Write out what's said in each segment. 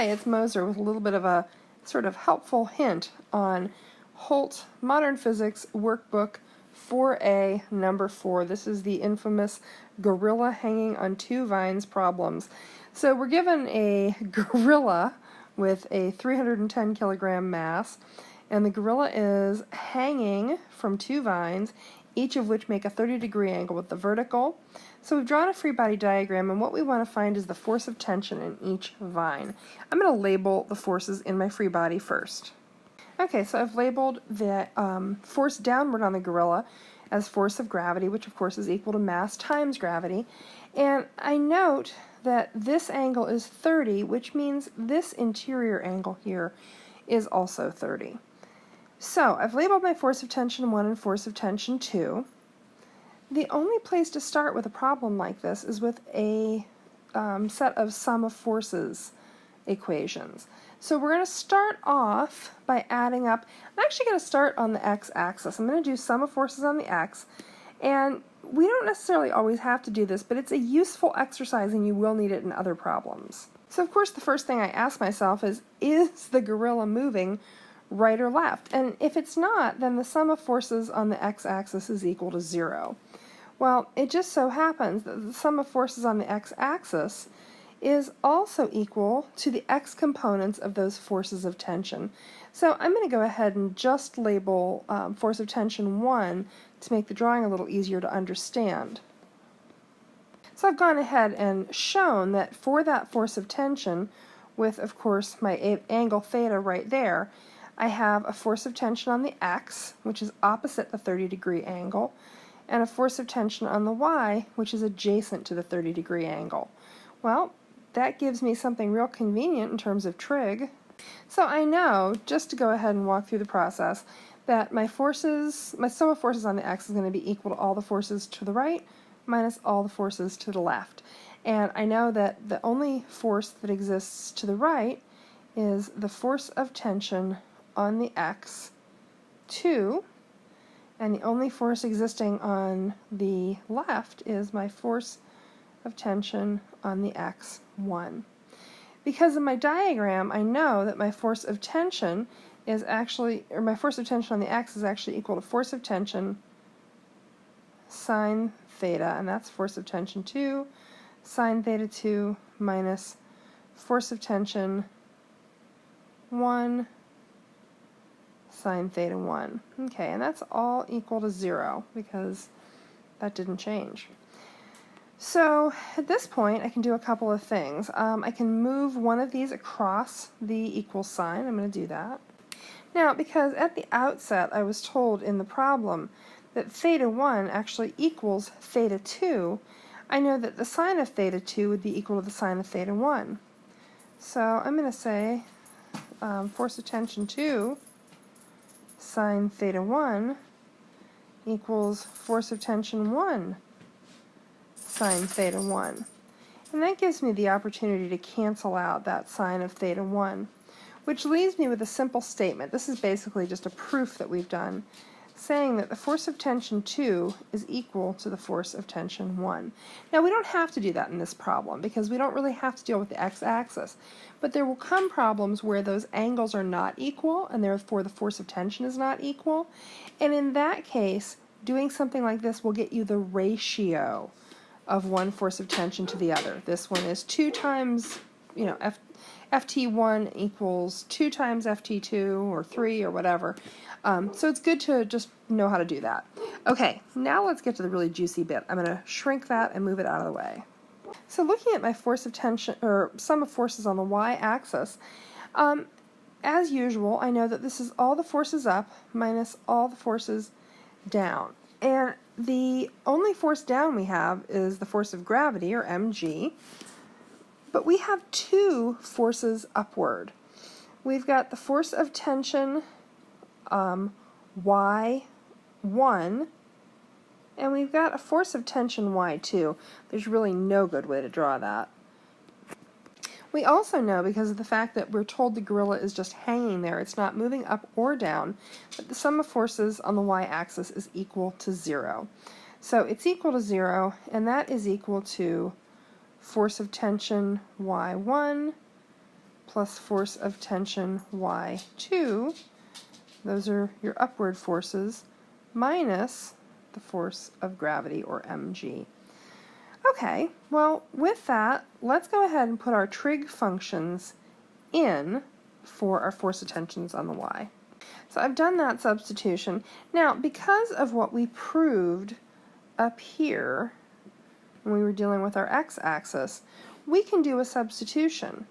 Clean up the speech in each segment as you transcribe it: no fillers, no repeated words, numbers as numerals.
Hi, it's Moser with a little bit of a sort of helpful hint on Holt Modern Physics Workbook 4A number 4. This is the infamous gorilla hanging on two vines problems. So we're given a gorilla with a 310 kilogram mass, and the gorilla is hanging from two vines, each of which make a 30-degree angle with the vertical. So we've drawn a free body diagram, and what we want to find is the force of tension in each vine. I'm going to label the forces in my free body first. Okay, so I've labeled the force downward on the gorilla as force of gravity, which of course is equal to mass times gravity. And I note that this angle is 30, which means this interior angle here is also 30. So I've labeled my force of tension 1 and force of tension 2. The only place to start with a problem like this is with a set of sum of forces equations. So we're going to start off by adding up. I'm actually going to start on the x-axis. I'm going to do sum of forces on the x, and we don't necessarily always have to do this, but it's a useful exercise and you will need it in other problems. So of course the first thing I ask myself is the gorilla moving right or left? And if it's not, then the sum of forces on the x-axis is equal to 0. Well, it just so happens that the sum of forces on the x-axis is also equal to the x components of those forces of tension. So I'm going to go ahead and just label force of tension 1 to make the drawing a little easier to understand. So I've gone ahead and shown that for that force of tension, with of course my angle theta right there, I have a force of tension on the x, which is opposite the 30-degree angle, and a force of tension on the y, which is adjacent to the 30-degree angle. Well, that gives me something real convenient in terms of trig. So I know, just to go ahead and walk through the process, that my sum of forces on the x is going to be equal to all the forces to the right minus all the forces to the left. And I know that the only force that exists to the right is the force of tension on the x, 2, and the only force existing on the left is my force of tension on the x, 1. Because in my diagram, I know that my force of tension is actually, or my force of tension on the x is actually equal to force of tension sine theta, and that's force of tension 2, sine theta 2 minus force of tension 1 sine theta 1. Okay, and that's all equal to 0 because that didn't change. So at this point I can do a couple of things. I can move one of these across the equal sign. I'm going to do that. Now, because at the outset I was told in the problem that theta 1 actually equals theta 2, I know that the sine of theta 2 would be equal to the sine of theta 1. So I'm going to say force of tension 2 sine theta 1 equals force of tension 1 sine theta 1. And that gives me the opportunity to cancel out that sine of theta 1, which leaves me with a simple statement. This is basically just a proof that we've done, saying that the force of tension 2 is equal to the force of tension 1. Now, we don't have to do that in this problem because we don't really have to deal with the x-axis, but there will come problems where those angles are not equal and therefore the force of tension is not equal, and in that case doing something like this will get you the ratio of one force of tension to the other. This one is 2 times, Ft1 equals 2 times Ft2 or 3 or whatever. So it's good to just know how to do that. Okay, now let's get to the really juicy bit. I'm going to shrink that and move it out of the way. So looking at my force of tension, or sum of forces on the y-axis, as usual, I know that this is all the forces up minus all the forces down. And the only force down we have is the force of gravity, or mg, but we have two forces upward. We've got the force of tension y1, and we've got a force of tension y2. There's really no good way to draw that. We also know, because of the fact that we're told the gorilla is just hanging there, it's not moving up or down, that the sum of forces on the y-axis is equal to 0. So it's equal to 0, and that is equal to force of tension y1 plus force of tension y2, those are your upward forces, minus the force of gravity, or mg. Okay, well, with that, let's go ahead and put our trig functions in for our force of tensions on the y. So I've done that substitution. Now, because of what we proved up here when we were dealing with our x-axis, we can do a substitution.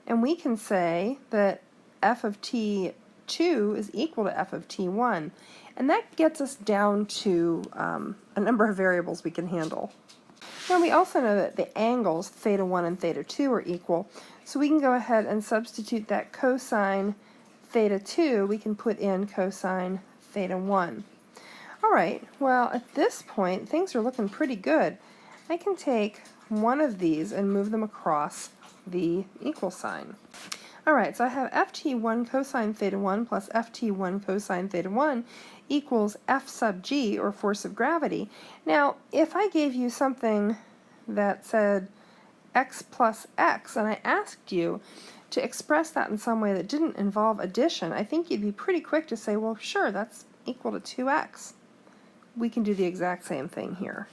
And we can say that f of t2 is equal to f of t1. And that gets us down to a number of variables we can handle. Now we also know that the angles theta 1 and theta 2 are equal, so we can go ahead and substitute that cosine theta 2, we can put in cosine theta 1. Alright, well at this point things are looking pretty good. I can take one of these and move them across the equal sign. Alright, so I have ft1 cosine theta 1 plus ft1 cosine theta 1 equals F sub g, or force of gravity. Now, if I gave you something that said x plus x, and I asked you to express that in some way that didn't involve addition, I think you'd be pretty quick to say, well, sure, that's equal to 2x. We can do the exact same thing here.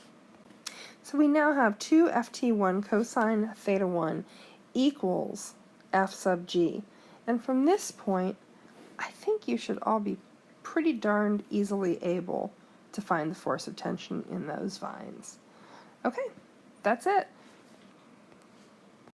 So we now have 2 ft1 cosine theta 1 equals F sub g. And from this point, I think you should all be pretty darned easily able to find the force of tension in those vines. Okay, that's it.